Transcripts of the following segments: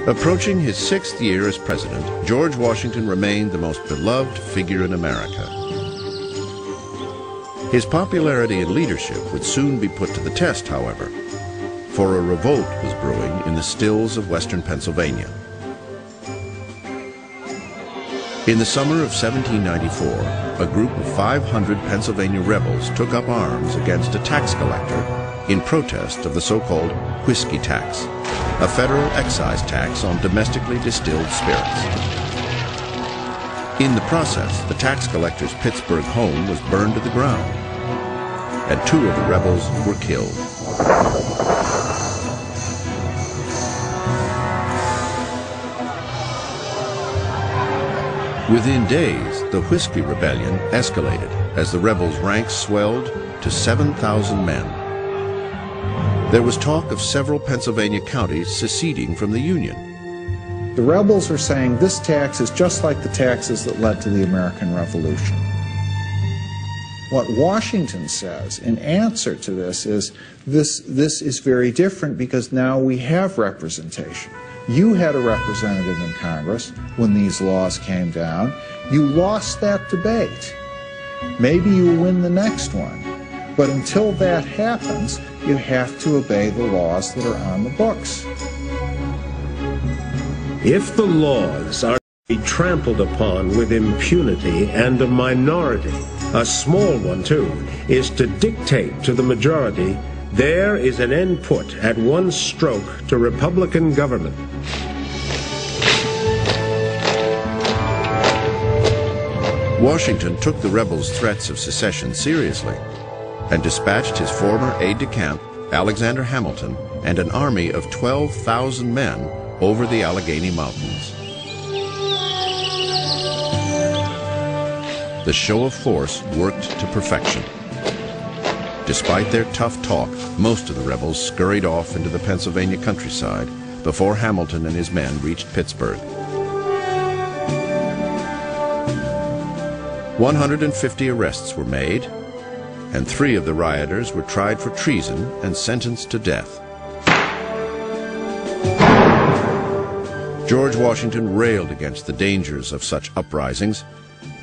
Approaching his 6th year as president, George Washington remained the most beloved figure in America. His popularity and leadership would soon be put to the test, however, for a revolt was brewing in the stills of western Pennsylvania. In the summer of 1794, a group of 500 Pennsylvania rebels took up arms against a tax collector in protest of the so-called whiskey tax, a federal excise tax on domestically distilled spirits. In the process, the tax collector's Pittsburgh home was burned to the ground, and 2 of the rebels were killed. Within days, the Whiskey Rebellion escalated as the rebels' ranks swelled to 7,000 men. There was talk of several Pennsylvania counties seceding from the Union. The rebels are saying this tax is just like the taxes that led to the American Revolution. What Washington says in answer to this is, this is very different because now we have representation. You had a representative in Congress when these laws came down. You lost that debate. Maybe you win the next one. But until that happens, you have to obey the laws that are on the books. If the laws are to be trampled upon with impunity and a minority, a small one too, is to dictate to the majority, there is an end put at one stroke to Republican government. Washington took the rebels' threats of secession seriously and dispatched his former aide-de-camp, Alexander Hamilton, and an army of 12,000 men over the Allegheny Mountains. The show of force worked to perfection. Despite their tough talk, most of the rebels scurried off into the Pennsylvania countryside before Hamilton and his men reached Pittsburgh. 150 arrests were made, and 3 of the rioters were tried for treason and sentenced to death. George Washington railed against the dangers of such uprisings,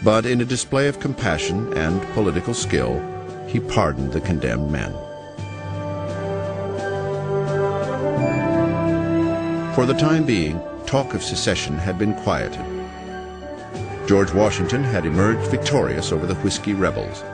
but in a display of compassion and political skill, he pardoned the condemned men. For the time being, talk of secession had been quieted. George Washington had emerged victorious over the Whiskey rebels.